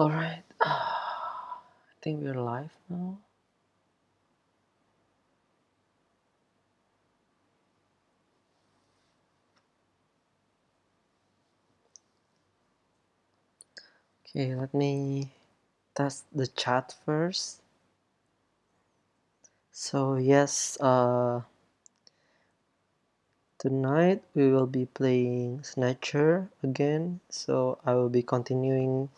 Alright, I think we're live now. Okay, let me test the chat first. So yes, tonight we will be playing Snatcher again. So I will be continuing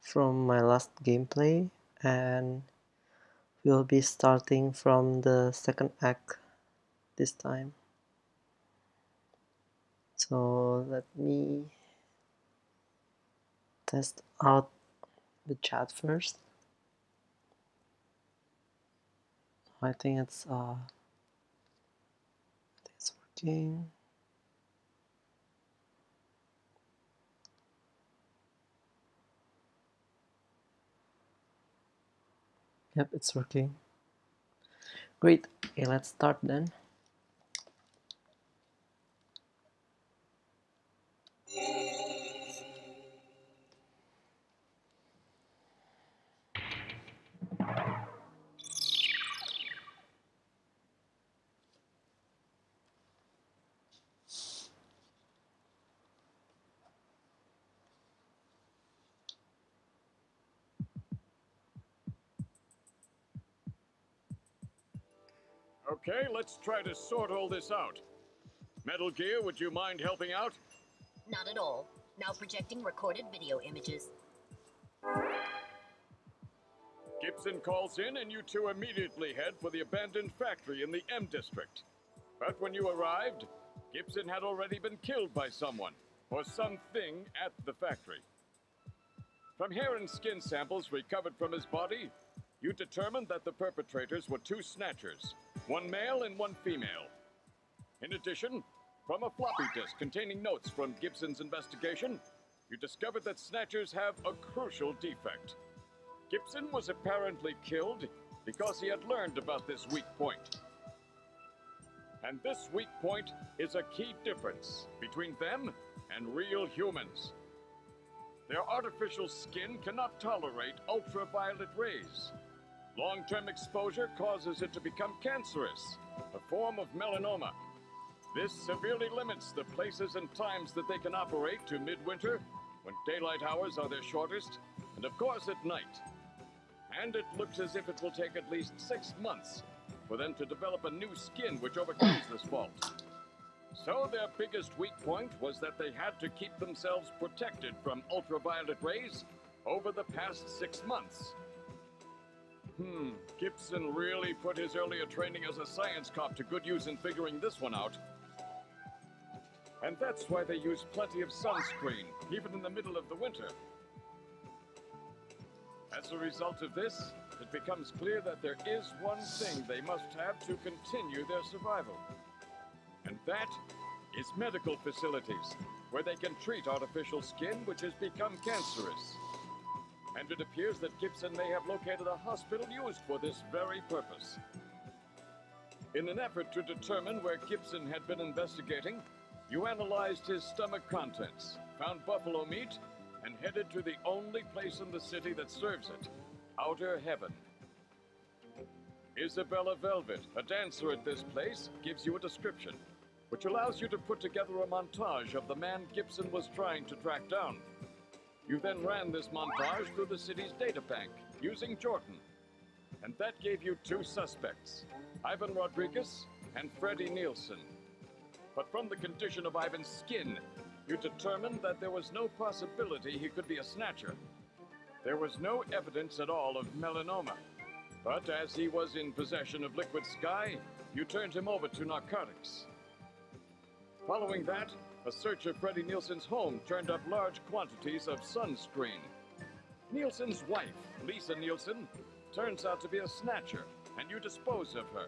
from my last gameplay, and we'll be starting from the second act this time. So let me test out the chat first. I think it's working. Yep, it's working. Great. Okay, let's start then. Okay, let's try to sort all this out. Metal Gear, would you mind helping out? Not at all. Now projecting recorded video images. Gibson calls in and you two immediately head for the abandoned factory in the M District. But when you arrived, Gibson had already been killed by someone, or something at the factory. From hair and skin samples recovered from his body, you determined that the perpetrators were two Snatchers, one male and one female. In addition, from a floppy disk containing notes from Gibson's investigation, you discovered that Snatchers have a crucial defect. Gibson was apparently killed because he had learned about this weak point. And this weak point is a key difference between them and real humans. Their artificial skin cannot tolerate ultraviolet rays. Long-term exposure causes it to become cancerous, a form of melanoma. This severely limits the places and times that they can operate to midwinter, when daylight hours are their shortest, and of course at night. And it looks as if it will take at least 6 months for them to develop a new skin which overcomes this fault. So their biggest weak point was that they had to keep themselves protected from ultraviolet rays over the past 6 months. Gibson really put his earlier training as a science cop to good use in figuring this one out. And that's why they use plenty of sunscreen, even in the middle of the winter. As a result of this, it becomes clear that there is one thing they must have to continue their survival. And that is medical facilities, where they can treat artificial skin which has become cancerous. And it appears that Gibson may have located a hospital used for this very purpose. In an effort to determine where Gibson had been investigating, you analyzed his stomach contents, found buffalo meat, and headed to the only place in the city that serves it, Outer Heaven. Isabella Velvet, a dancer at this place, gives you a description, which allows you to put together a montage of the man Gibson was trying to track down. You then ran this montage through the city's databank, using Jordan. And that gave you two suspects, Ivan Rodriguez and Freddie Nielsen. But from the condition of Ivan's skin, you determined that there was no possibility he could be a Snatcher. There was no evidence at all of melanoma. But as he was in possession of liquid sky, you turned him over to narcotics. Following that, a search of Freddie Nielsen's home turned up large quantities of sunscreen. Nielsen's wife, Lisa Nielsen, turns out to be a Snatcher, and you dispose of her.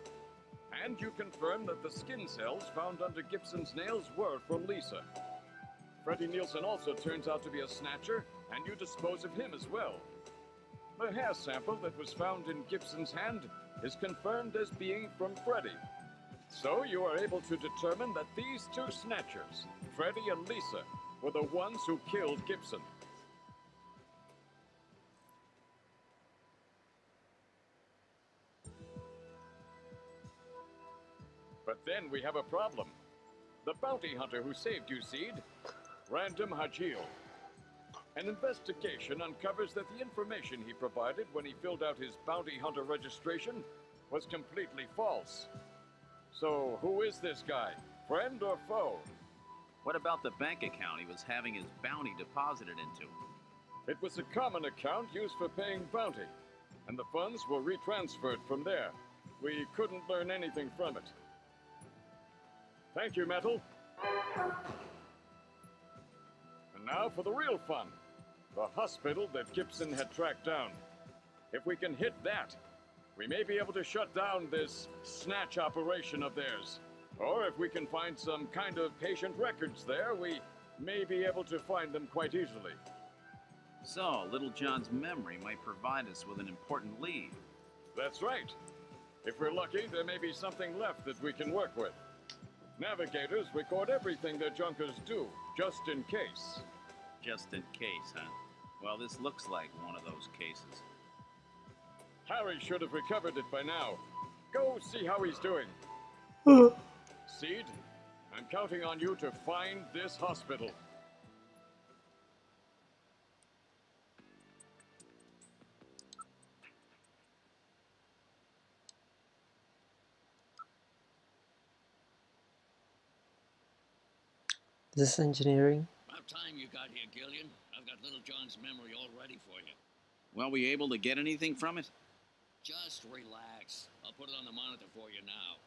And you confirm that the skin cells found under Gibson's nails were from Lisa. Freddie Nielsen also turns out to be a Snatcher, and you dispose of him as well. The hair sample that was found in Gibson's hand is confirmed as being from Freddie. So you are able to determine that these two Snatchers, Freddie and Lisa, were the ones who killed Gibson. Then we have a problem. The bounty hunter who saved you, Seed, Random Hideo. An investigation uncovers that the information he provided when he filled out his bounty hunter registration was completely false. So, who is this guy? Friend or foe? What about the bank account he was having his bounty deposited into? It was a common account used for paying bounty, and the funds were retransferred from there. We couldn't learn anything from it. Thank you, Metal. And now for the real fun. The hospital that Gibson had tracked down. If we can hit that, we may be able to shut down this snatch operation of theirs. Or if we can find some kind of patient records there, we may be able to find them quite easily. So, Little John's memory might provide us with an important lead. That's right. If we're lucky, there may be something left that we can work with. Navigators record everything their junkers do, just in case. Just in case, huh? Well, this looks like one of those cases. Harry should have recovered it by now. Go see how he's doing. Seed, I'm counting on you to find this hospital. This is engineering. About time you got here, Gillian. I've got Little John's memory all ready for you. Well, we able to get anything from it? Just relax. I'll put it on the monitor for you now.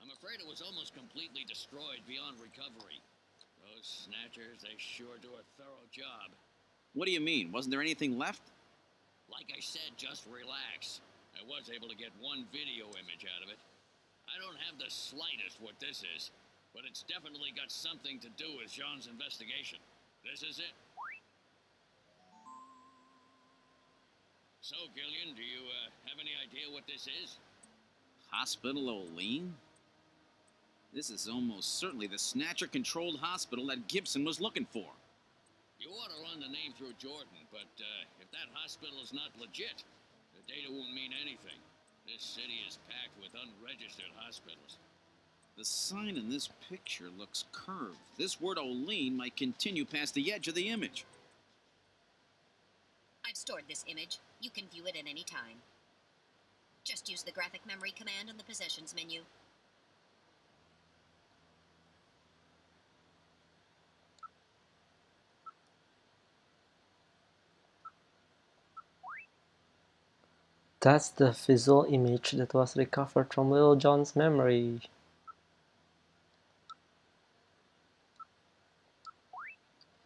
I'm afraid it was almost completely destroyed beyond recovery. Those Snatchers, they sure do a thorough job. What do you mean? Wasn't there anything left? Like I said, just relax. I was able to get one video image out of it. I don't have the slightest what this is, but it's definitely got something to do with Jean's investigation. This is it. So, Gillian, do you have any idea what this is? Hospital O'Lean? This is almost certainly the Snatcher-controlled hospital that Gibson was looking for. You ought to run the name through Jordan, but if that hospital is not legit, the data won't mean anything. This city is packed with unregistered hospitals. The sign in this picture looks curved. This word O'Lean might continue past the edge of the image. I've stored this image. You can view it at any time. Just use the graphic memory command in the possessions menu. That's the visual image that was recovered from Little John's memory.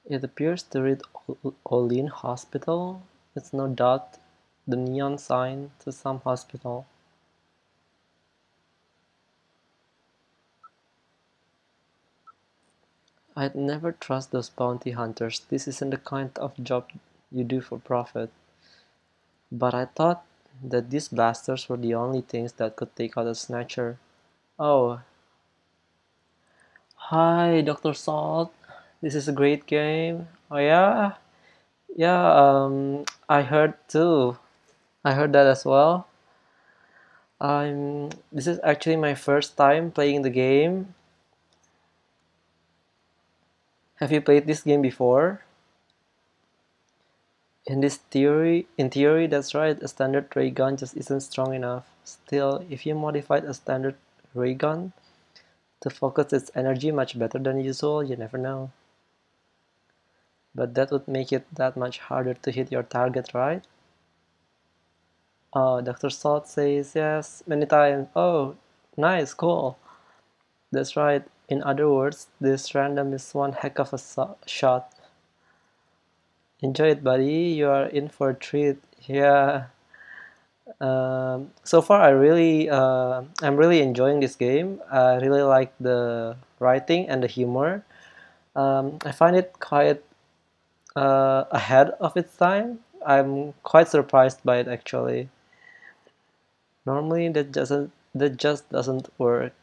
It appears to read Olean Hospital. It's no doubt the neon sign to some hospital. I'd never trust those bounty hunters. This isn't the kind of job you do for profit. But I thought that these blasters were the only things that could take out a Snatcher. Oh. Hi, Dr. Salt. This is a great game. Oh yeah? Yeah, I heard too. I heard that as well. This is actually my first time playing the game. Have you played this game before? In theory, that's right, a standard ray gun just isn't strong enough. Still, if you modified a standard ray gun to focus its energy much better than usual, you never know. But that would make it that much harder to hit your target, right? Oh, Dr. Salt says yes, many times. Oh, nice, cool. That's right. In other words, this random is one heck of a shot. Enjoy it, buddy. You are in for a treat. Yeah. So far, I'm really enjoying this game. I really like the writing and the humor. I find it quite ahead of its time. I'm quite surprised by it actually. Normally, that just doesn't work.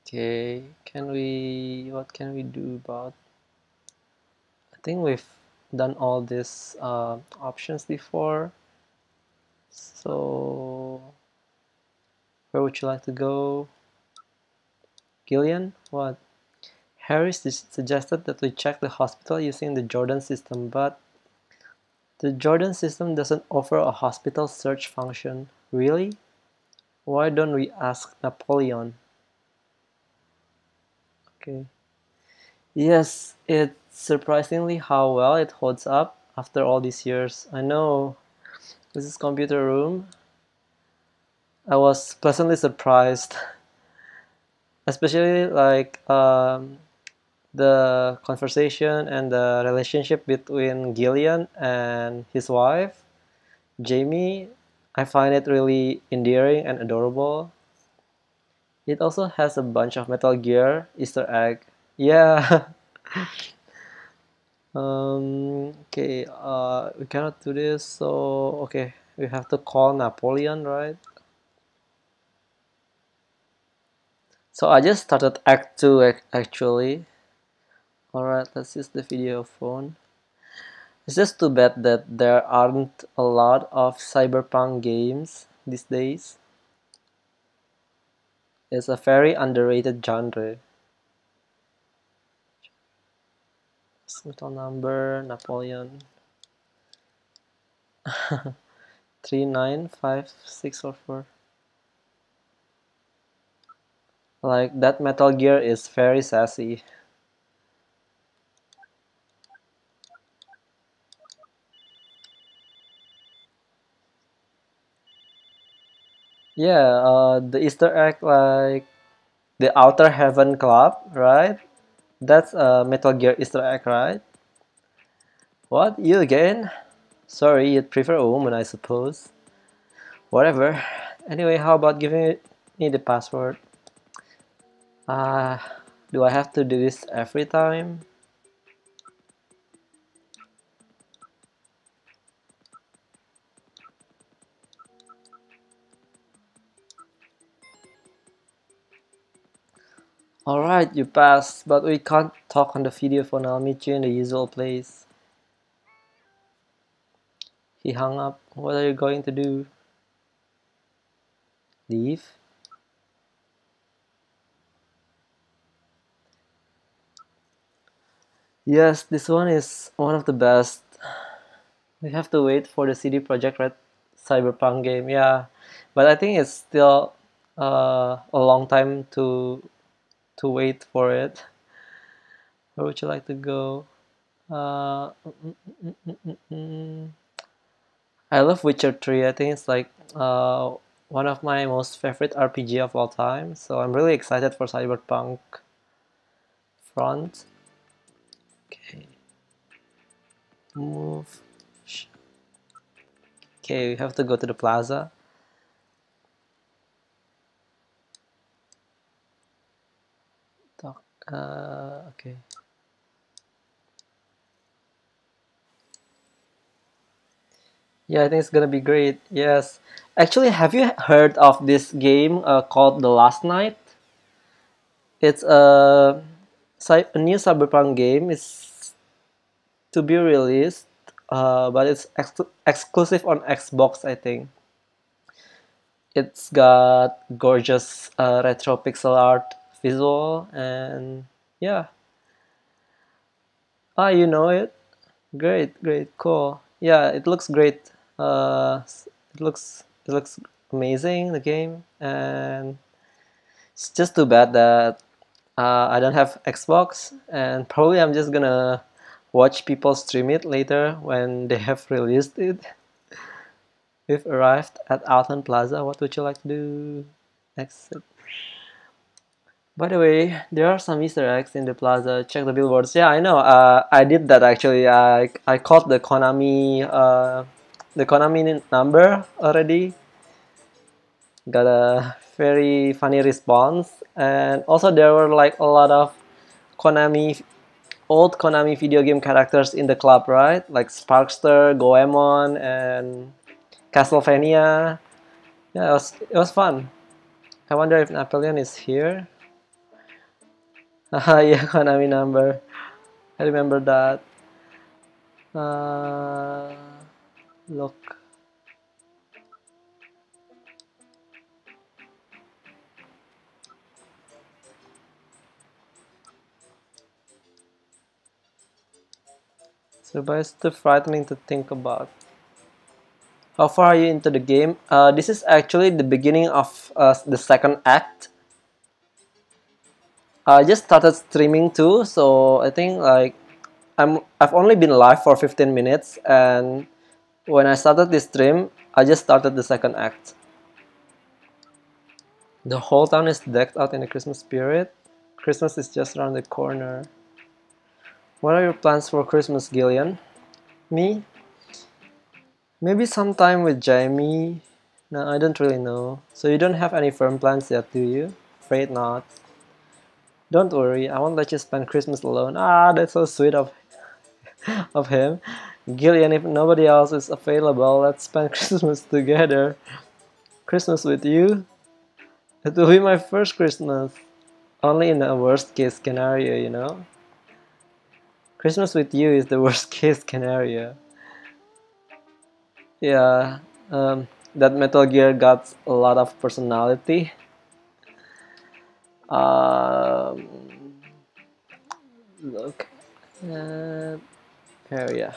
Okay, what can we do about? I think we've done all these options before. So, where would you like to go? Gillian, what? Harris suggested that we check the hospital using the Jordan system, but the Jordan system doesn't offer a hospital search function. Really? Why don't we ask Napoleon? Okay. Yes, it's surprisingly how well it holds up after all these years. I know this is computer room. I was pleasantly surprised, especially like the conversation and the relationship between Gillian and his wife, Jamie. I find it really endearing and adorable. It also has a bunch of Metal Gear Easter egg. Yeah. Okay, we cannot do this, so okay, we have to call Napoleon, right? So I just started Act 2 actually. Alright, let's use the video phone. It's just too bad that there aren't a lot of Cyberpunk games these days. It's a very underrated genre. Total number, Napoleon. 39564. Like, that Metal Gear is very sassy. Yeah, the Easter egg, like the Outer Heaven Club, right? That's a Metal Gear Easter egg, right? What? You again? Sorry, you'd prefer a woman, I suppose. Whatever. Anyway, how about giving me the password? Uh, do I have to do this every time? Alright, you passed, but we can't talk on the video phone. I'll meet you in the usual place. He hung up. What are you going to do? Leave? Yes, this one is one of the best. We have to wait for the CD Projekt Red Cyberpunk game, yeah. But I think it's still a long time to wait for it. Where would you like to go? Uh, mm, mm, mm, mm, mm. I love Witcher 3. I think it's like one of my most favorite RPG of all time. So I'm really excited for Cyberpunk front. Okay, move. Okay, we have to go to the plaza. Talk. Okay. Yeah, I think it's gonna be great. Yes. Actually, have you heard of this game called The Last Night? It's a new Cyberpunk game. It's to be released, but it's exclusive on Xbox, I think. It's got gorgeous retro pixel art visual, and yeah. Ah, you know it? Great, great, cool. Yeah, it looks great. It looks amazing, the game, and it's just too bad that I don't have Xbox, and probably I'm just gonna watch people stream it later when they have released it. We've arrived at Alton Plaza. What would you like to do? Exit. By the way, there are some Easter eggs in the plaza. Check the billboards. Yeah, I know. I did that actually. I called the Konami number already. Got a very funny response, and also there were like a lot of Konami old Konami video game characters in the club, right? Like Sparkster, Goemon, and Castlevania. Yeah, it was fun. I wonder if Napoleon is here. Yeah, Konami number. I remember that. Uh, Look. but it's too frightening to think about. How far are you into the game? This is actually the beginning of the second act. I just started streaming too, so I think like I've only been live for 15 minutes, and when I started this stream, I just started the second act. The whole town is decked out in the Christmas spirit. Christmas is just around the corner. What are your plans for Christmas, Gillian? Me? Maybe sometime with Jamie. No, I don't really know. So you don't have any firm plans yet, do you? Afraid not. Don't worry, I won't let you spend Christmas alone. Ah, that's so sweet of him. Gillian, if nobody else is available, let's spend Christmas together. Christmas with you? It will be my first Christmas. Only in a worst case scenario, you know? Christmas with you is the worst case scenario. Yeah, that Metal Gear got a lot of personality. Um, Look at area.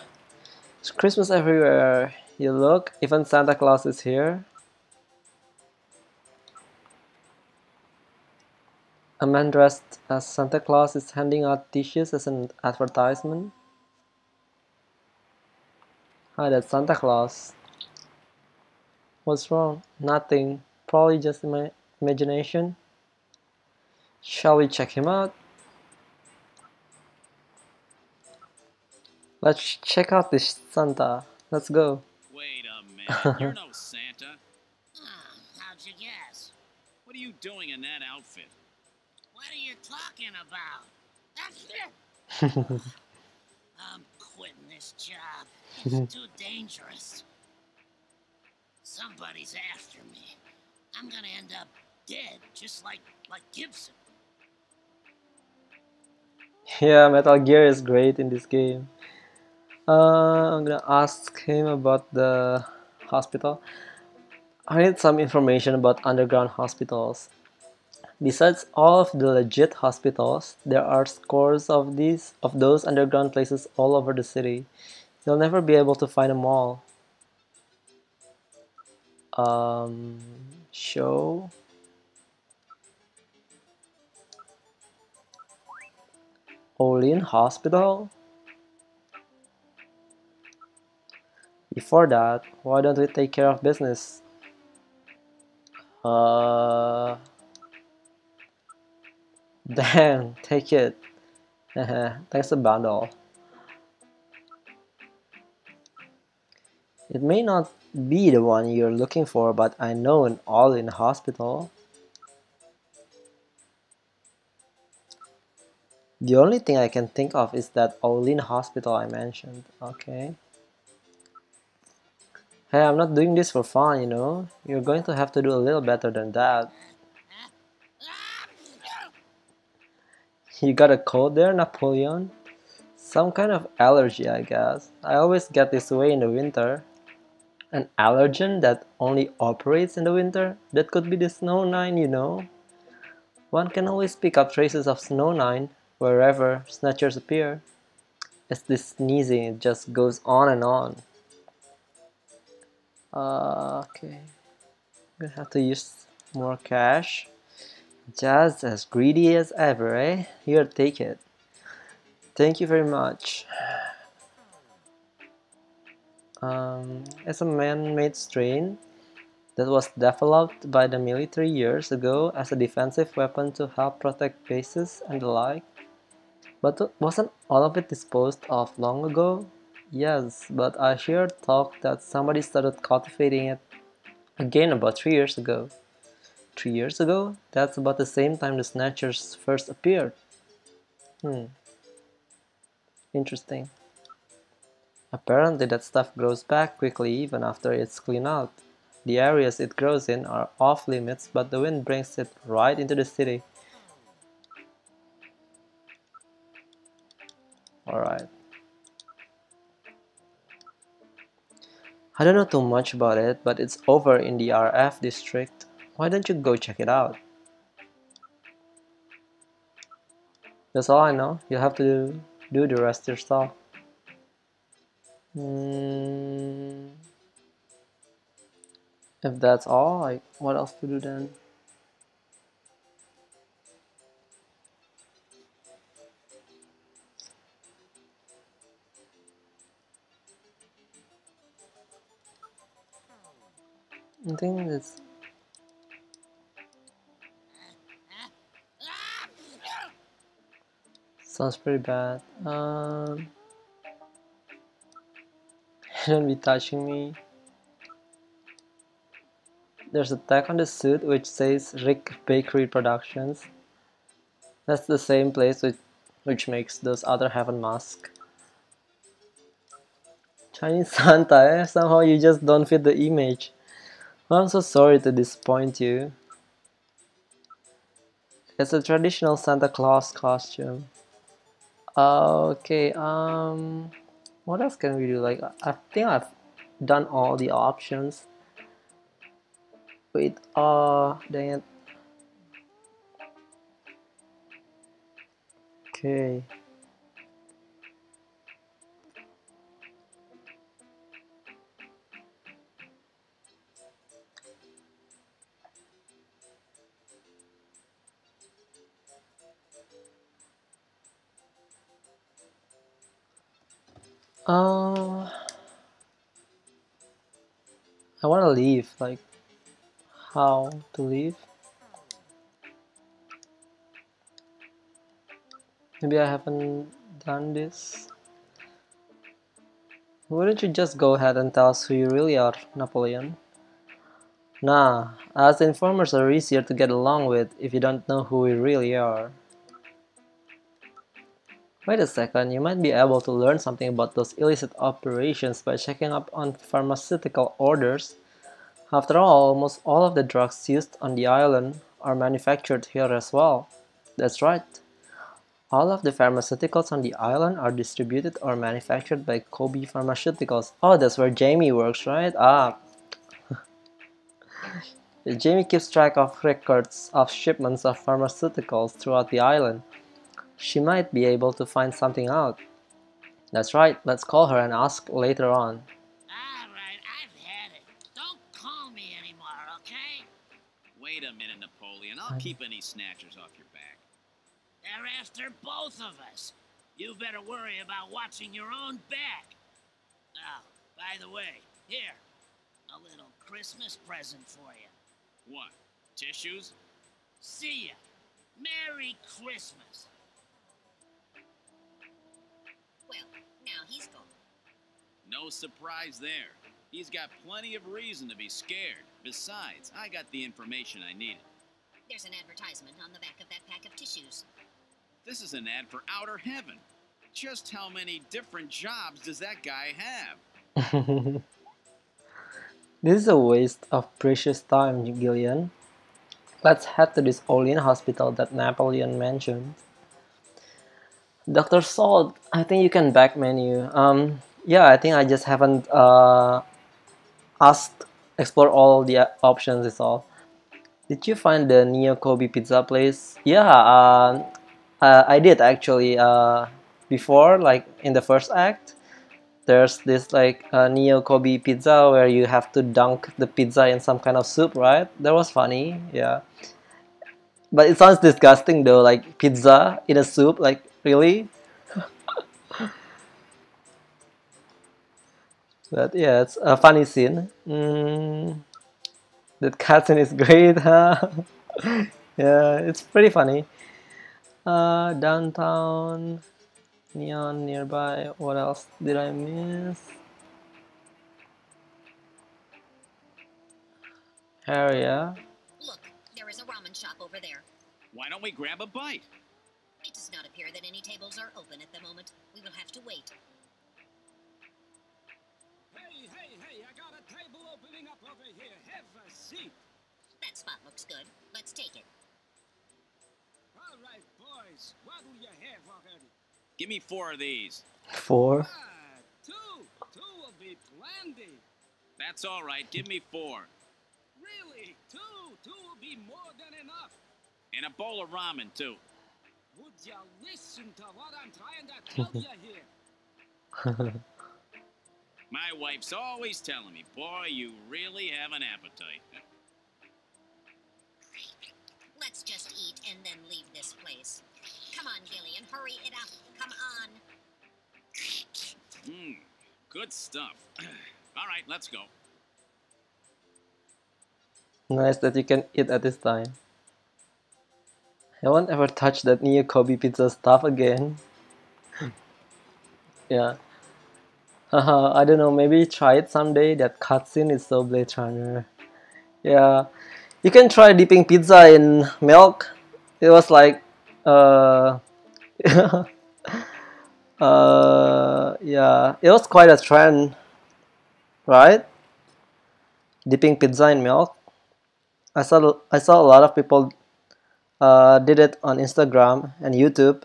It's Christmas everywhere you look. Even Santa Claus is here. A man dressed as Santa Claus is handing out tissues as an advertisement. Hi, that's Santa Claus. What's wrong? Nothing. Probably just my imagination. Shall we check him out? Let's check out this Santa. Let's go. Wait a minute, you're no Santa. How'd you guess? What are you doing in that outfit? What are you talking about? I'm quitting this job. It's too dangerous. Somebody's after me. I'm gonna end up dead, just like Gibson. Yeah, Metal Gear is great in this game. I'm gonna ask him about the hospital. I need some information about underground hospitals. Besides all of the legit hospitals, there are scores of those underground places all over the city. You'll never be able to find them all. Um, Show Olin Hospital? Before that, why don't we take care of business? Damn, take it. Thanks a bundle. It may not be the one you're looking for, but I know an all-in hospital. The only thing I can think of is that all-in hospital I mentioned. Okay. Hey, I'm not doing this for fun, you know? You're going to have to do a little better than that. You got a cold there, Napoleon? Some kind of allergy, I guess. I always get this way in the winter. An allergen that only operates in the winter? That could be the Snow Nine, you know? One can always pick up traces of Snow Nine wherever Snatchers appear. It's this sneezing, it just goes on and on. Okay. I'm gonna have to use more cash. Just as greedy as ever, eh? Here, take it. Thank you very much. It's a man-made strain that was developed by the military years ago as a defensive weapon to help protect bases and the like. But wasn't all of it disposed of long ago? Yes, but I heard talk that somebody started cultivating it again about 3 years ago. 3 years ago? That's about the same time the Snatchers first appeared. Interesting. Apparently that stuff grows back quickly even after it's cleaned out. The areas it grows in are off limits, but the wind brings it right into the city. Alright. I don't know too much about it, but it's over in the RF district. Why don't you go check it out? That's all I know. You'll have to do the rest yourself. Mm, if that's all, like, what else to do then? I think this sounds pretty bad. Don't be touching me. There's a tag on the suit which says Rick Bakery Productions. That's the same place which makes those other heaven masks. Chinese Santa, eh? Somehow you just don't fit the image. Well, I'm so sorry to disappoint you. It's a traditional Santa Claus costume. Okay, what else can we do? Like, I think I've done all the options. Wait, dang it. Okay. Uh, I want to leave. Like, how to leave? Maybe I haven't done this. Wouldn't you just go ahead and tell us who you really are, Napoleon? Nah, us informers are easier to get along with if you don't know who we really are. Wait a second, you might be able to learn something about those illicit operations by checking up on pharmaceutical orders. After all, almost all of the drugs used on the island are manufactured here as well. That's right. All of the pharmaceuticals on the island are distributed or manufactured by Kobe Pharmaceuticals. Oh, that's where Jamie works, right? Jamie keeps track of records of shipments of pharmaceuticals throughout the island. She might be able to find something out. That's right, let's call her and ask later on. All right, I've had it. Don't call me anymore, okay? Wait a minute, Napoleon. I'll keep any snatchers off your back. They're after both of us. You better worry about watching your own back. Oh, by the way, here, a little Christmas present for you. What? Tissues? See ya. Merry Christmas. Well, now he's gone. No surprise there. He's got plenty of reason to be scared. Besides, I got the information I needed. There's an advertisement on the back of that pack of tissues. This is an ad for outer heaven. Just how many different jobs does that guy have? This is a waste of precious time, Gillian. Let's head to this all-in hospital that Napoleon mentioned. Dr. Salt, I think you can back menu. Yeah, I think I just haven't asked, explore all the options is all. Did you find the Neo Kobe pizza place? Yeah, I did actually. Before, like in the first act, there's this like Neo Kobe pizza where you have to dunk the pizza in some kind of soup, right? That was funny, yeah. But it sounds disgusting though, like pizza in a soup, like really? But yeah, it's a funny scene. That cutscene is great, huh? Yeah, it's pretty funny. Downtown, neon nearby. What else did I miss? Area. Look, there is a ramen shop over there. Why don't we grab a bite? It does not appear that any tables are open at the moment. We will have to wait. Hey, I got a table opening up over here. Have a seat. That spot looks good. Let's take it. All right, boys. What do you have already? Give me 4 of these. 4. Two. Two will be plenty. That's all right. Give me 4. Really? Two will be more than enough. And a bowl of ramen, too. Would you listen to what I'm trying to tell you here? My wife's always telling me, boy, you really have an appetite. Let's just eat and then leave this place. Come on, Gillian, hurry it up. Come on. Good stuff. All right, let's go. Nice that you can eat at this time. I won't ever touch that new Kobe pizza stuff again. Yeah. I don't know, maybe try it someday. That cutscene is so Blade Runner. Yeah. You can try dipping pizza in milk. It was like, yeah, it was quite a trend, right? Dipping pizza in milk. I saw a lot of people did it on Instagram and YouTube.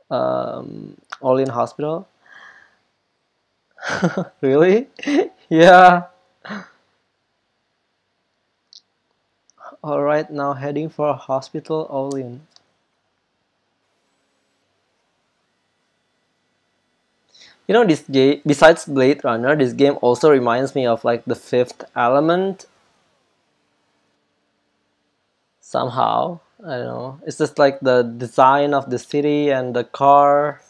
All in hospital. Really? Yeah. All right, now heading for a hospital. All in. You know, this game, besides Blade Runner, this game also reminds me of like the Fifth Element. Somehow, I don't know. It's just like the design of the city and the car.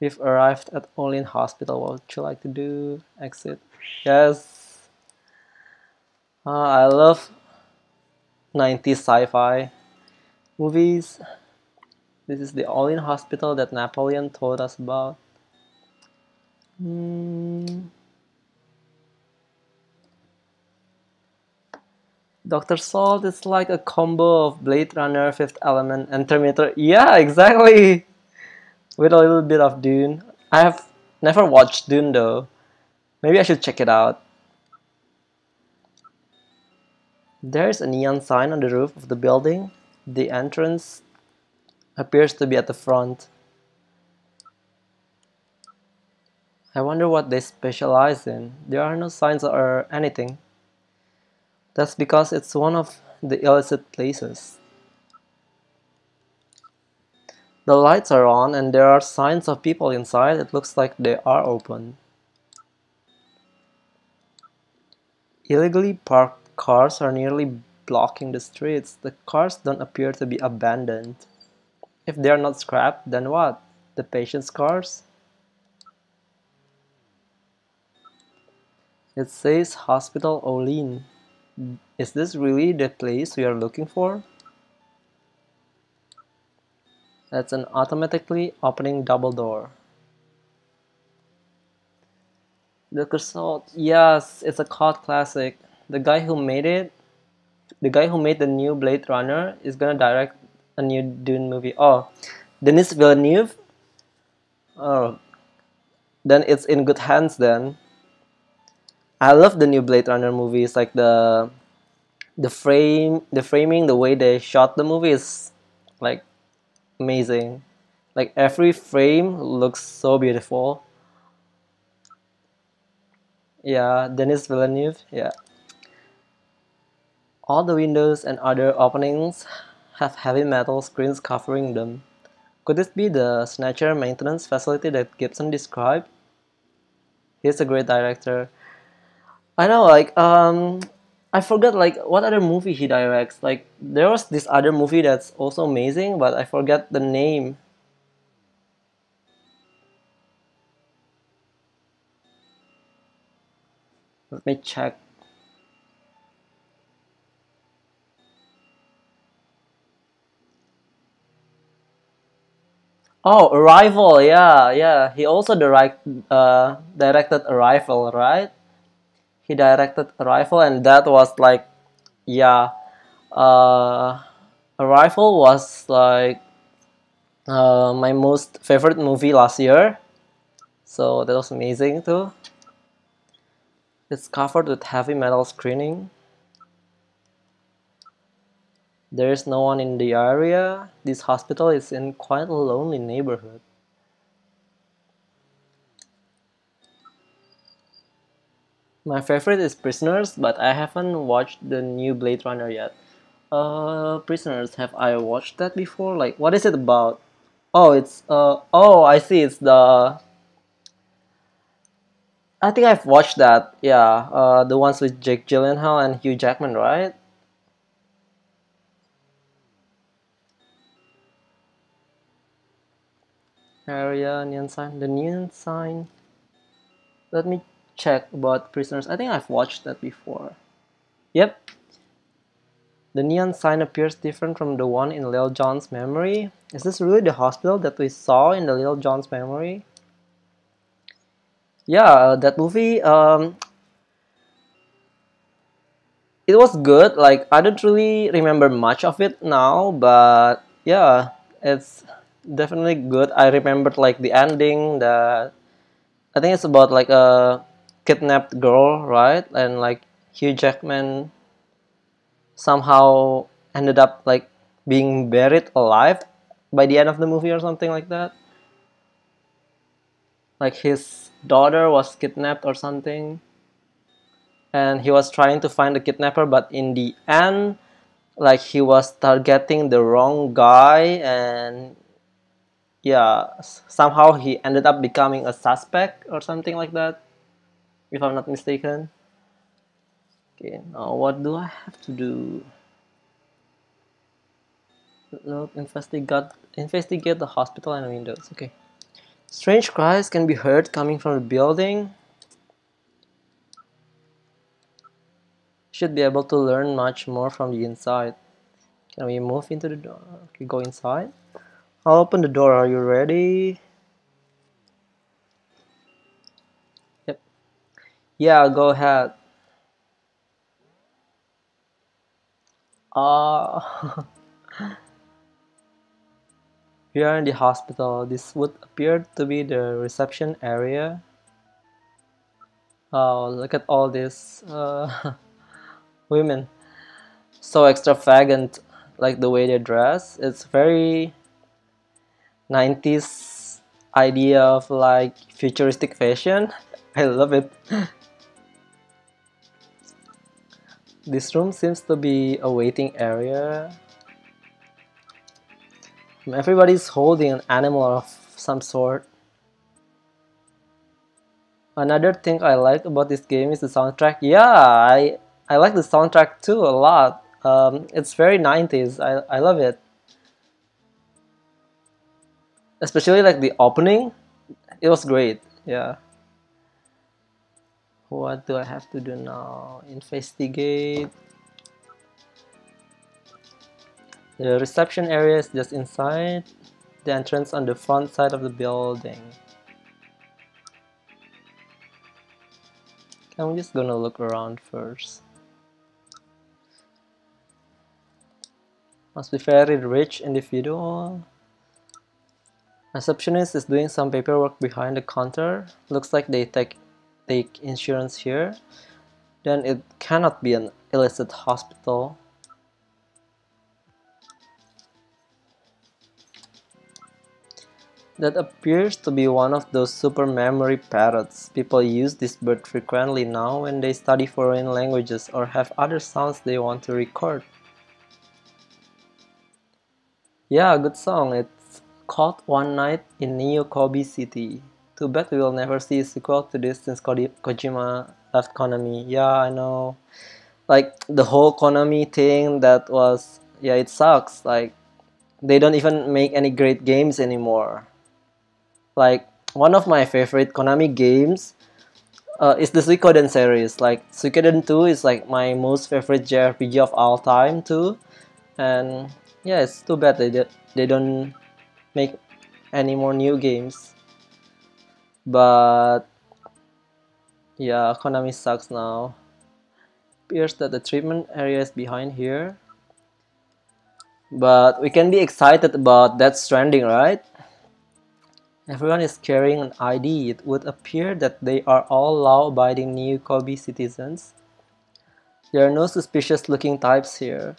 We've arrived at Olin Hospital. What would you like to do? Exit. Yes. I love 90s sci-fi movies. This is the Olin Hospital that Napoleon told us about. Dr. Salt is like a combo of Blade Runner, Fifth Element, and Terminator. Yeah, exactly! With a little bit of Dune. I have never watched Dune though. Maybe I should check it out. There's a neon sign on the roof of the building. The entrance appears to be at the front. I wonder what they specialize in. There are no signs or anything. That's because it's one of the illicit places. The lights are on and there are signs of people inside. It looks like they are open. Illegally parked cars are nearly blocking the streets. The cars don't appear to be abandoned. If they are not scrapped, then what? The patient's cars? It says Hospital Olin. Is this really the place we are looking for? That's an automatically opening double door. The Salt. Yes, it's a cult classic. The guy who made it, the guy who made the new Blade Runner, is gonna direct a new Dune movie. Oh, Denis Villeneuve? Oh, then it's in good hands then. I love the new Blade Runner movies, like the framing, the way they shot the movie is like amazing. Like every frame looks so beautiful. Yeah, Denis Villeneuve. Yeah. All the windows and other openings have heavy metal screens covering them. Could this be the Snatcher maintenance facility that Gibson described? He's a great director. I know, like, I forgot, like, what other movie he directs. Like, there was this other movie that's also amazing, but I forget the name. Let me check. Oh, Arrival, yeah, yeah. He also directed Arrival, right? He directed Arrival, and that was like, yeah, Arrival was like my most favorite movie last year. So that was amazing too. It's covered with heavy metal screening. There is no one in the area. This hospital is in quite a lonely neighborhood. My favorite is Prisoners, but I haven't watched the new Blade Runner yet. Prisoners, have I watched that before? Like, what is it about? Oh, it's oh, I see. It's the I think I've watched that. Yeah, the ones with Jake Gyllenhaal and Hugh Jackman, right? Area neon sign. The neon sign. Let me check about prisoners. I think I've watched that before. Yep, the neon sign appears different from the one in Lil Jon's memory. Is this really the hospital that we saw in the Lil Jon's memory? Yeah, that movie. It was good. Like I don't really remember much of it now, but yeah, it's definitely good. I remembered like the ending. That I think it's about like a kidnapped girl, right? And like Hugh Jackman somehow ended up like being buried alive by the end of the movie or something like that. Like his daughter was kidnapped or something, and he was trying to find the kidnapper, but in the end, like he was targeting the wrong guy, and yeah, somehow he ended up becoming a suspect or something like that, if I'm not mistaken. Okay, now what do I have to do? Look, investigate the hospital and windows. Okay. Strange cries can be heard coming from the building. Should be able to learn much more from the inside. Can we move into the door? Okay, go inside. I'll open the door. Are you ready? Yep. Yeah, go ahead. Uh, we are in the hospital. This would appear to be the reception area. Oh, look at all these women. So extravagant, like the way they dress. It's very 90s idea of like futuristic fashion. I love it. This room seems to be a waiting area. Everybody's holding an animal of some sort. Another thing I like about this game is the soundtrack. Yeah, I like the soundtrack too a lot. It's very 90s. I love it. Especially like the opening. It was great. Yeah. What do I have to do now? Investigate. The reception area is just inside the entrance on the front side of the building. I'm just gonna look around first. Must be very rich individual. Receptionist is doing some paperwork behind the counter. Looks like they take insurance here. Then it cannot be an illicit hospital. That appears to be one of those super memory parrots. People use this bird frequently now when they study foreign languages or have other sounds they want to record. Yeah, good song. It's called One Night in Neo Kobe City. Too bad we will never see a sequel to this since Kojima left Konami. Yeah, I know. Like the whole Konami thing that was, yeah, it sucks. Like they don't even make any great games anymore. Like one of my favorite Konami games is the Suikoden series. Like Suikoden 2 is like my most favorite JRPG of all time too. And yeah, it's too bad they don't make any more new games. But yeah, Konami sucks now. Appears that the treatment area is behind here. But we can be excited about Death Stranding, right? Everyone is carrying an ID. It would appear that they are all law-abiding New Kobe citizens. There are no suspicious looking types here.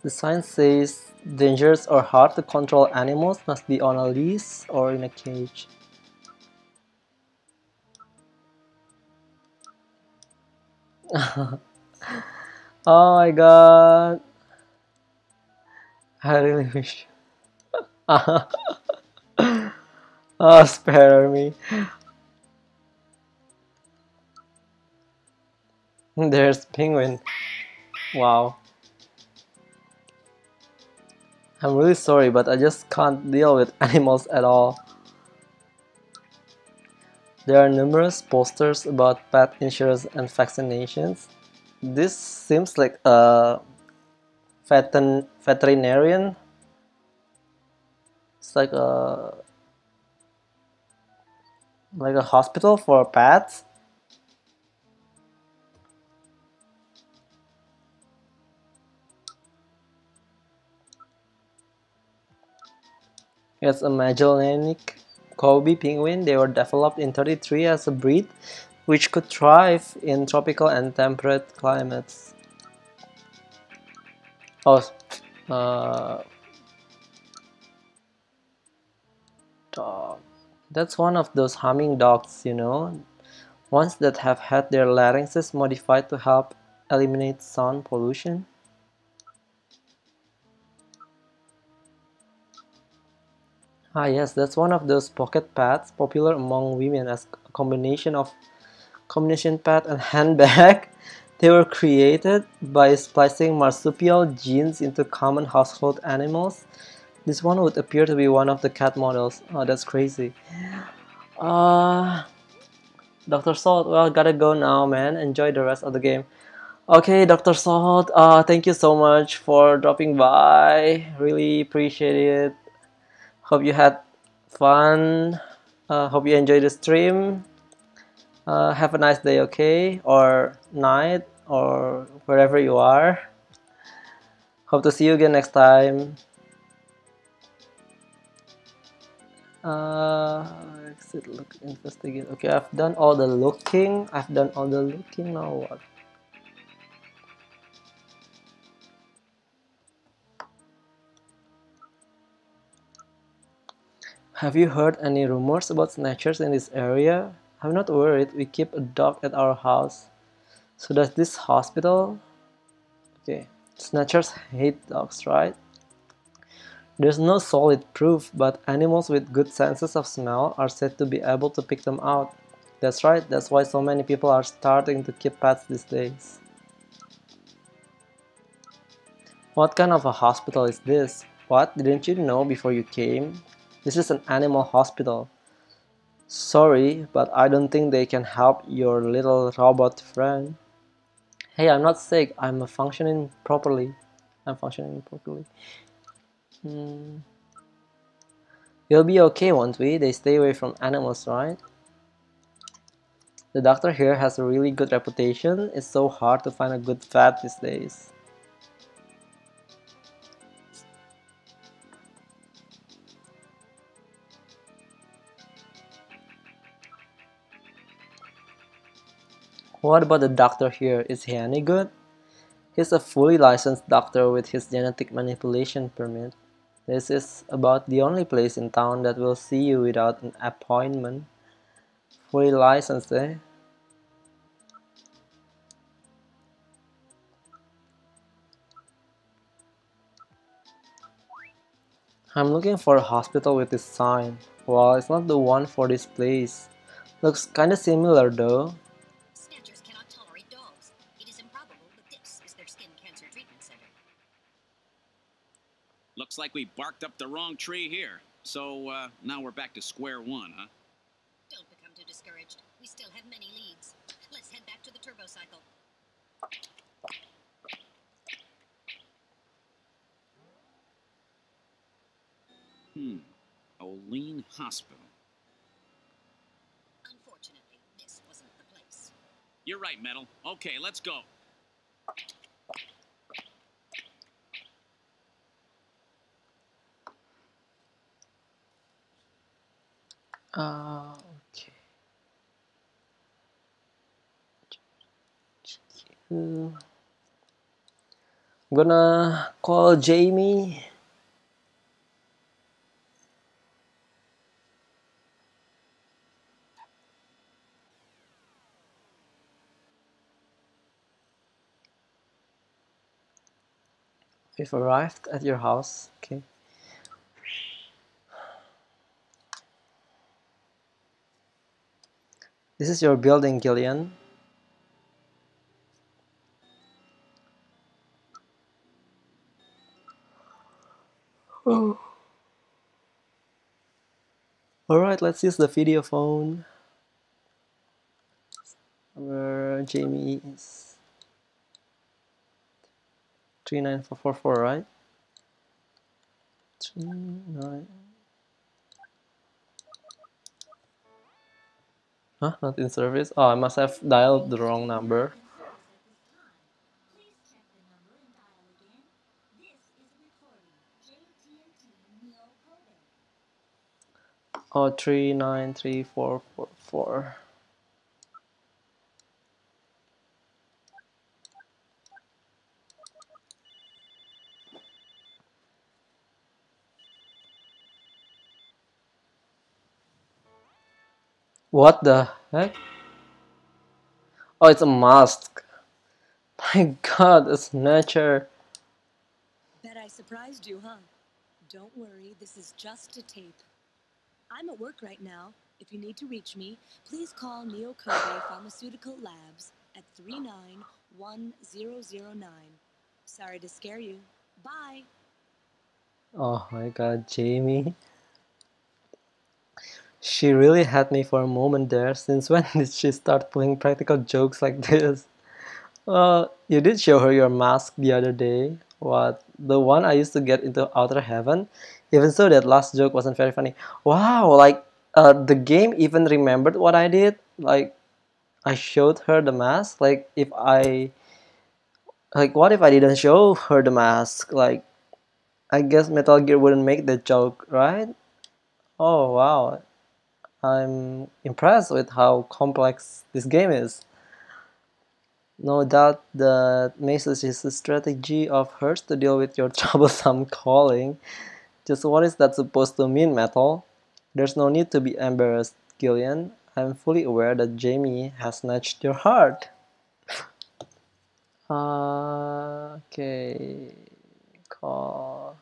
The sign says dangerous or hard to control animals must be on a leash or in a cage. Oh my god. I really wish. Oh, spare me. There's penguin. Wow. I'm really sorry, but I just can't deal with animals at all. There are numerous posters about pet insurance and vaccinations. This seems like a veterinarian. It's like a hospital for pets. It's a Magellanic Kobe penguin. They were developed in 33 as a breed, which could thrive in tropical and temperate climates. Oh, uh, dog. That's one of those humming dogs, you know, ones that have had their larynxes modified to help eliminate sound pollution. Ah, yes, that's one of those pocket pads popular among women as a combination pad and handbag. They were created by splicing marsupial genes into common household animals. This one would appear to be one of the cat models. Oh, that's crazy. Uh, Dr. Salt, well, gotta go now, man. Enjoy the rest of the game. Okay, Dr. Salt, thank you so much for dropping by. Really appreciate it. Hope you had fun. Hope you enjoyed the stream. Have a nice day, okay? Or night, or wherever you are. Hope to see you again next time. Exit, look, investigate. Okay, I've done all the looking. I've done all the looking. Now what? Have you heard any rumors about snatchers in this area? I'm not worried. We keep a dog at our house. So does this hospital? Okay. Snatchers hate dogs, right? There's no solid proof, but animals with good senses of smell are said to be able to pick them out. That's right, that's why so many people are starting to keep pets these days. What kind of a hospital is this? What, didn't you know before you came? This is an animal hospital. Sorry, but I don't think they can help your little robot friend. Hey, I'm not sick, I'm functioning properly. I'm functioning properly. Hmm. We'll be okay, won't we? They stay away from animals, right? The doctor here has a really good reputation. It's so hard to find a good vet these days. What about the doctor here? Is he any good? He's a fully licensed doctor with his genetic manipulation permit. This is about the only place in town that will see you without an appointment. Fully licensed, eh? I'm looking for a hospital with this sign. Well, it's not the one for this place. Looks kinda similar though. Snatchers cannot tolerate dogs. It is improbable, but this is their skin cancer treatment center. Looks like we barked up the wrong tree here. So, now we're back to square one, huh? Don't become too discouraged. We still have many leads. Let's head back to the turbo cycle. Olean Hospital. Unfortunately, this wasn't the place. You're right, Metal. Okay, let's go. Okay. I'm gonna call Jamie. We've arrived at your house. Okay. This is your building, Gillian. Oh. Alright, let's use the video phone. Where Jamie is. 39444, right? 39. Huh? Not in service? Oh, I must have dialed the wrong number. Oh, 393444. What the heck? Oh, it's a mask. My god, a Snatcher. Bet I surprised you, huh? Don't worry, this is just a tape. I'm at work right now. If you need to reach me, please call Neo Kobe Pharmaceutical Labs at 391009. Sorry to scare you. Bye. Oh my god, Jamie. She really had me for a moment there. Since when did she start pulling practical jokes like this? Well, you did show her your mask the other day. What? The one I used to get into Outer Heaven? Even so, that last joke wasn't very funny. Wow, like, the game even remembered what I did? Like, I showed her the mask? What if I didn't show her the mask? Like, I guess Metal Gear wouldn't make that joke, right? Oh, wow. I'm impressed with how complex this game is. No doubt that message is a strategy of hers to deal with your troublesome calling. Just what is that supposed to mean, Metal? There's no need to be embarrassed, Gillian. I'm fully aware that Jamie has snatched your heart. Okay. Call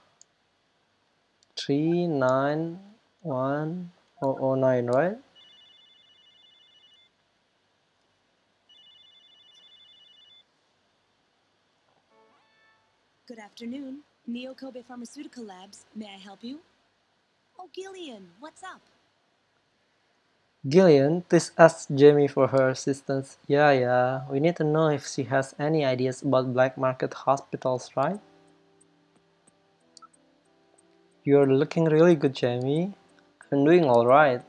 391009, right? Good afternoon. Neo Kobe Pharmaceutical Labs. May I help you? Oh, Gillian, what's up? Gillian, please ask Jamie for her assistance. Yeah. We need to know if she has any ideas about black market hospitals, right? You're looking really good, Jamie. I'm doing alright.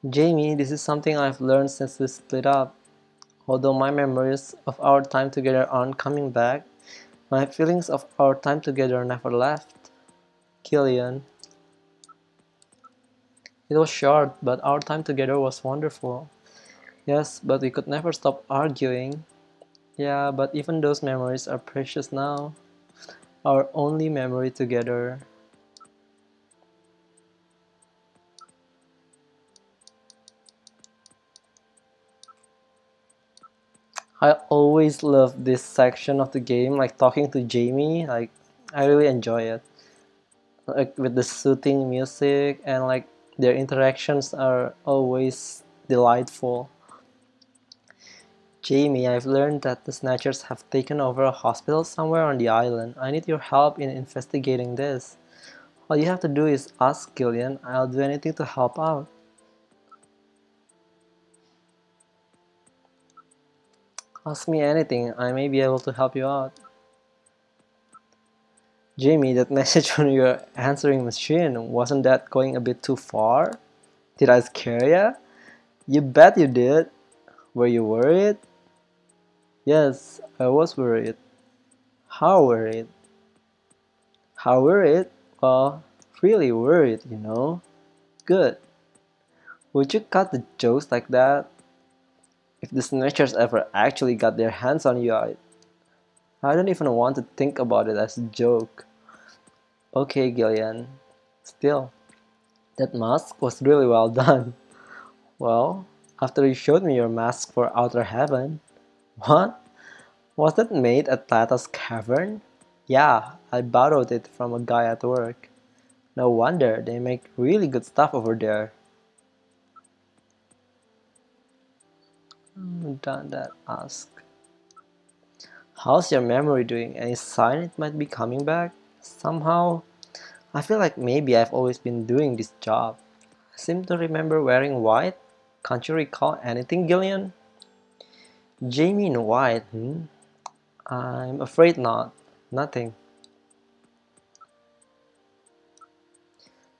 Jamie, this is something I've learned since we split up. Although my memories of our time together aren't coming back, my feelings of our time together never left. Gillian. It was short, but our time together was wonderful. Yes, but we could never stop arguing. Yeah, but even those memories are precious now. Our only memory together. I always love this section of the game, like talking to Jamie. Like, I really enjoy it. Like with the soothing music and like their interactions are always delightful. Jamie, I've learned that the Snatchers have taken over a hospital somewhere on the island. I need your help in investigating this. All you have to do is ask Gillian. I'll do anything to help out. Ask me anything. I may be able to help you out. Jamie, that message on your answering machine, wasn't that going a bit too far? Did I scare ya? You bet you did. Were you worried? Yes, I was worried. How worried? How worried? Well, really worried, you know. Good. Would you cut the jokes like that? If the Snatchers ever actually got their hands on you, I don't even want to think about it as a joke. Okay, Gillian. Still, that mask was really well done. Well, after you showed me your mask for Outer Heaven. What? Was that made at Plato's Cavern? Yeah, I borrowed it from a guy at work. No wonder they make really good stuff over there. Done that, ask. How's your memory doing? Any sign it might be coming back? Somehow, I feel like maybe I've always been doing this job. I seem to remember wearing white. Can't you recall anything, Gillian? Jamie in white, hmm? I'm afraid not. Nothing.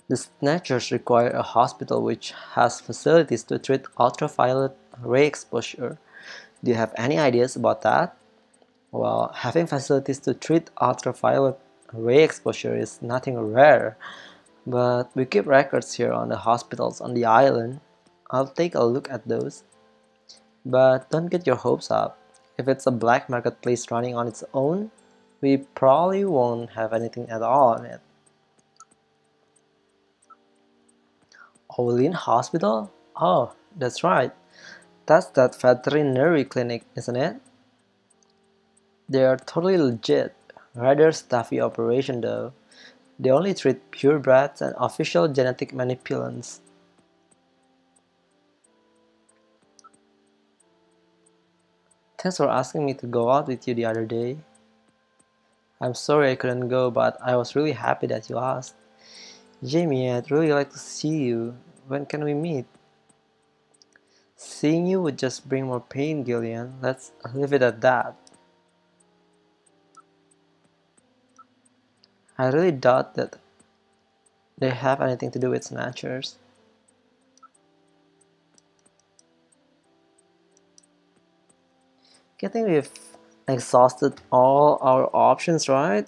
The Snatchers require a hospital which has facilities to treat ultraviolet ray exposure. Do you have any ideas about that? Well, having facilities to treat ultraviolet ray exposure is nothing rare, but we keep records here on the hospitals on the island. I'll take a look at those. But don't get your hopes up. If it's a black marketplace running on its own, we probably won't have anything at all on it. Olin Hospital? Oh, that's right. That's that veterinary clinic, isn't it? They are totally legit. Rather stuffy operation though. They only treat purebreds and official genetic manipulants. Thanks for asking me to go out with you the other day. I'm sorry I couldn't go, but I was really happy that you asked. Jamie, I'd really like to see you. When can we meet? Seeing you would just bring more pain, Gillian. Let's leave it at that. I really doubt that they have anything to do with Snatchers. I think we've exhausted all our options, right?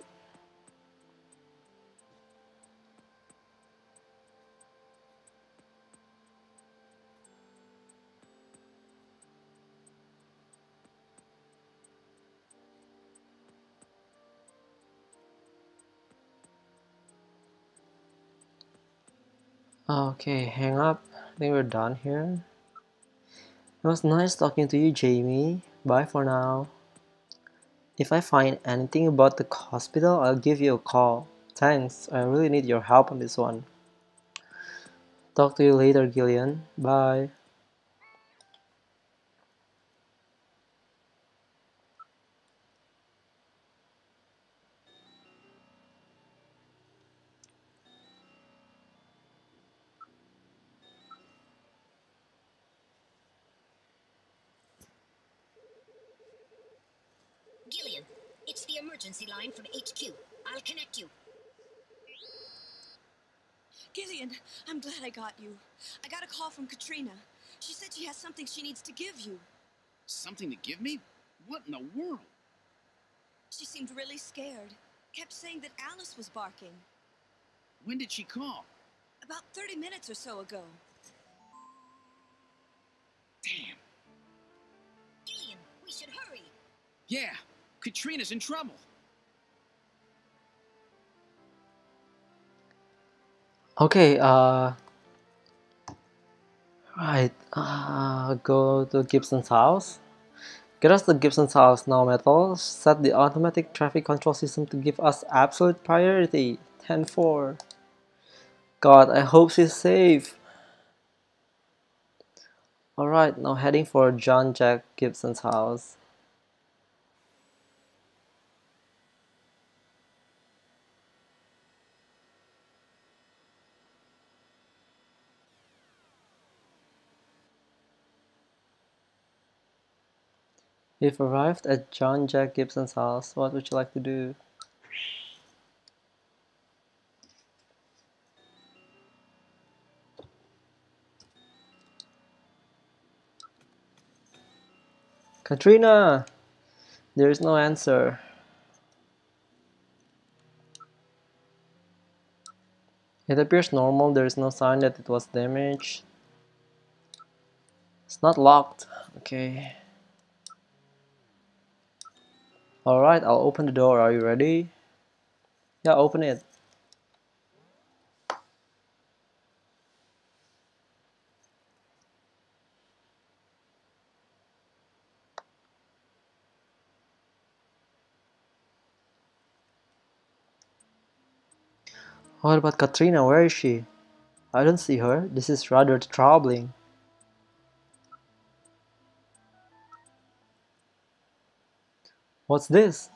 Okay, hang up. I think we're done here. It was nice talking to you, Jamie. Bye for now. If I find anything about the hospital, I'll give you a call. Thanks, I really need your help on this one. Talk to you later, Gillian. Bye. Gillian, it's the emergency line from HQ. I'll connect you. Gillian, I'm glad I got you. I got a call from Katrina. She said she has something she needs to give you. Something to give me? What in the world? She seemed really scared. Kept saying that Alice was barking. When did she call? About 30 minutes or so ago. Damn. Gillian, we should hurry. Yeah, Katrina's in trouble. Okay, go to Gibson's house. Get us to Gibson's house now, Metal. Set the automatic traffic control system to give us absolute priority. 10-4. God, I hope she's safe. Alright, now heading for John Jack Gibson's house. We've arrived at John Jack Gibson's house. What would you like to do? Katrina! There is no answer. It appears normal. There is no sign that it was damaged. It's not locked. Okay. Alright, I'll open the door. Are you ready? Yeah, open it. What about Katrina? Where is she? I don't see her. This is rather troubling. What's this?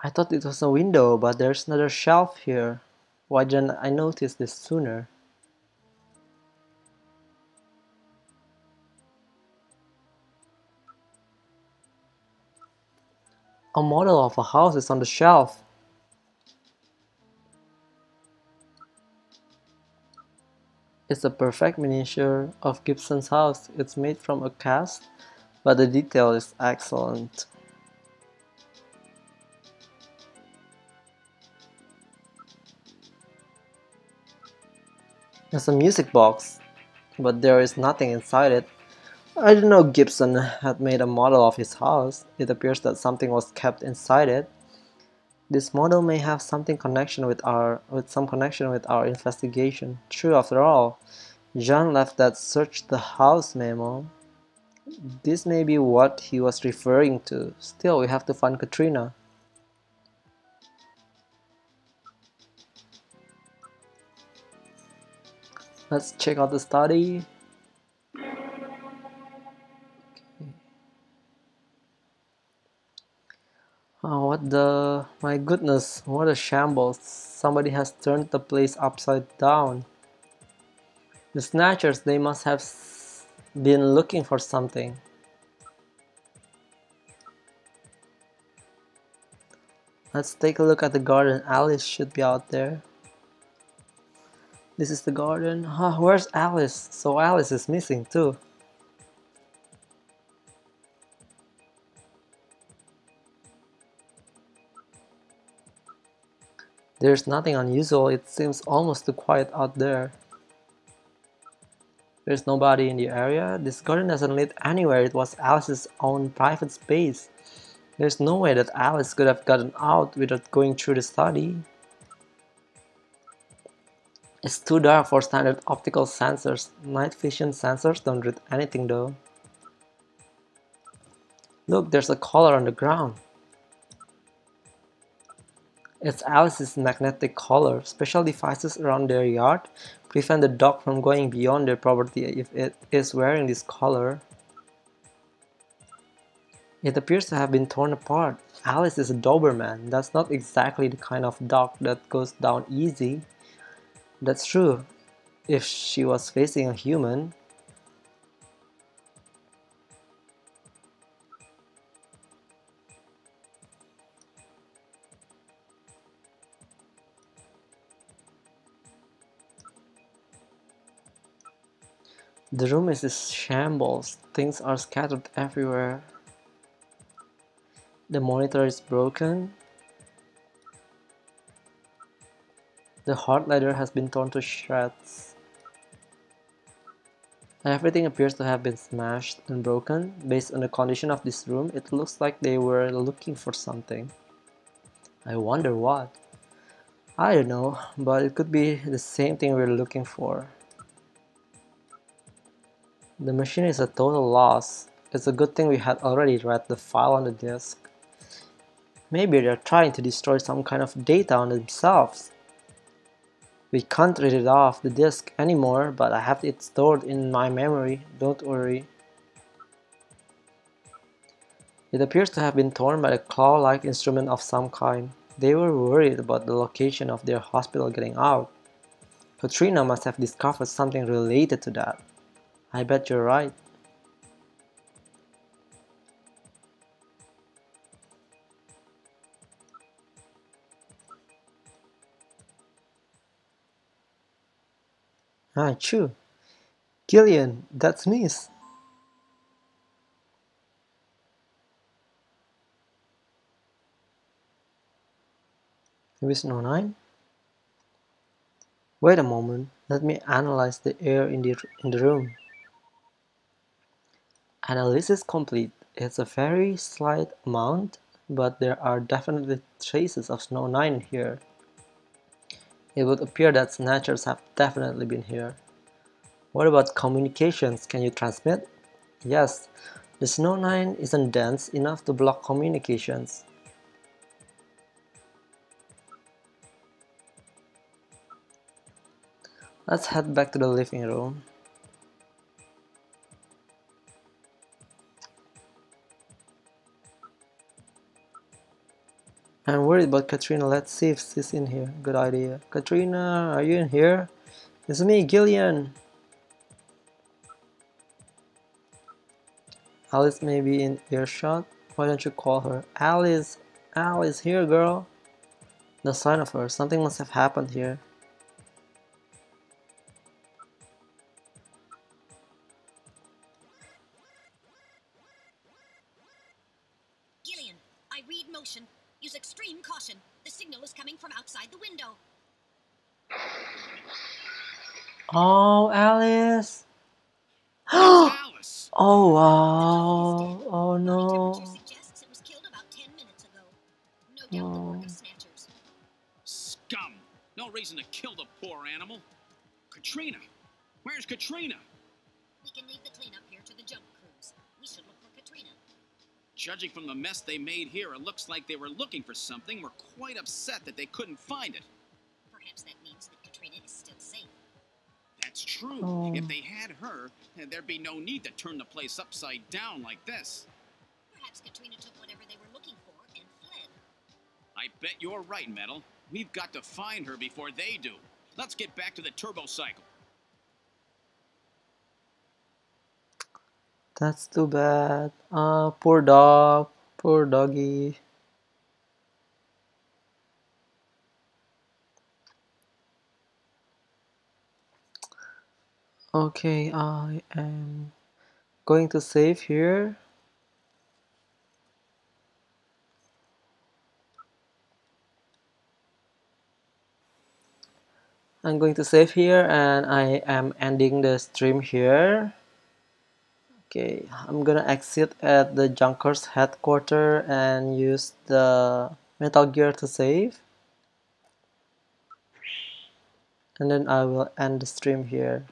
I thought it was a window, but there's another shelf here. Why didn't I notice this sooner? A model of a house is on the shelf. It's a perfect miniature of Gibson's house. It's made from a cast, but the detail is excellent. There's a music box, but there is nothing inside it. I didn't know Gibson had made a model of his house. It appears that something was kept inside it. This model may have some connection with our investigation. True, after all, John left that search the house memo. This may be what he was referring to. Still, we have to find Katrina. Let's check out the study. Oh, my goodness, what a shambles. Somebody has turned the place upside down. The Snatchers, they must have been looking for something. Let's take a look at the garden. Alice should be out there. This is the garden. Where's Alice? So Alice is missing too. There's nothing unusual. It seems almost too quiet out there. There's nobody in the area. This garden doesn't lead anywhere. It was Alice's own private space. There's no way that Alice could have gotten out without going through the study. It's too dark for standard optical sensors. Night vision sensors don't read anything though. Look, there's a collar on the ground. It's Alice's magnetic collar. Special devices around their yard prevent the dog from going beyond their property if it is wearing this collar. It appears to have been torn apart. Alice is a Doberman. That's not exactly the kind of dog that goes down easy. That's true. If she was facing a human. The room is a shambles. Things are scattered everywhere. The monitor is broken. The hard leather has been torn to shreds. Everything appears to have been smashed and broken. Based on the condition of this room, it looks like they were looking for something. I wonder what. I don't know, but it could be the same thing we're looking for. The machine is a total loss. It's a good thing we had already read the file on the disk. Maybe they're trying to destroy some kind of data on themselves. We can't read it off the disk anymore, but I have it stored in my memory, don't worry. It appears to have been torn by a claw-like instrument of some kind. They were worried about the location of their hospital getting out. Katrina must have discovered something related to that. I bet you're right. True. Gillian, that's Miss. Division 09? Wait a moment, let me analyze the air in the room. Analysis complete. It's a very slight amount, but there are definitely traces of Snow 9 here. It would appear that Snatchers have definitely been here. What about communications? Can you transmit? Yes, the Snow 9 isn't dense enough to block communications. Let's head back to the living room. I'm worried about Katrina. Let's see if she's in here. Good idea. Katrina, are you in here? It's me, Gillian. Alice may be in earshot. Why don't you call her? Alice! Alice, here, girl. No sign of her. Something must have happened here. Gillian, I read motion. Use extreme caution. The signal is coming from outside the window. Oh, Alice! Alice! Oh, The wow. dog is dead. Oh, Body no. temperature suggests it was killed about 10 minutes ago. No doubt the work Oh. of Snatchers. Scum! No reason to kill the poor animal. Katrina! Where's Katrina? We can leave the cleanup here to the junk crews. We should look for Katrina. Judging from the mess they made here, it looks like they were looking for something. Were quite upset that they couldn't find it. Perhaps that means that Katrina is still safe. That's true. Oh. If they had her, there'd be no need to turn the place upside down like this. Perhaps Katrina took whatever they were looking for and fled. I bet you're right, Metal. We've got to find her before they do. Let's get back to the turbo cycle. That's too bad. Poor dog. Poor doggy. Okay, I am going to save here. I'm going to save here and I am ending the stream here. Okay, I'm gonna exit at the Junkers headquarters and use the Metal Gear to save. And then I will end the stream here.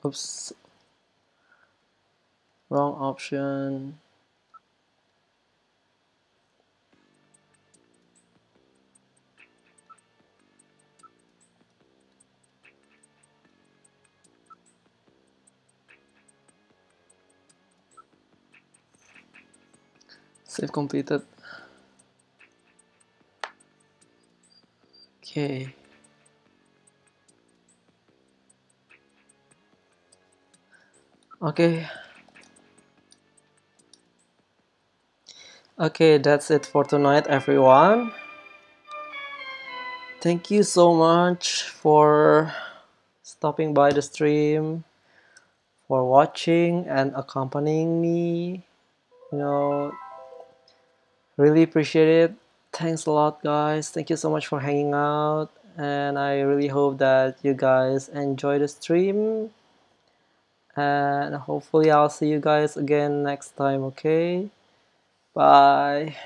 Oops. Wrong option. Save completed. Okay. Okay. Okay, that's it for tonight, everyone. Thank you so much for stopping by the stream, for watching and accompanying me. You know, really appreciate it. Thanks a lot, guys. Thank you so much for hanging out. And I really hope that you guys enjoy the stream. And hopefully, I'll see you guys again next time, okay? Bye.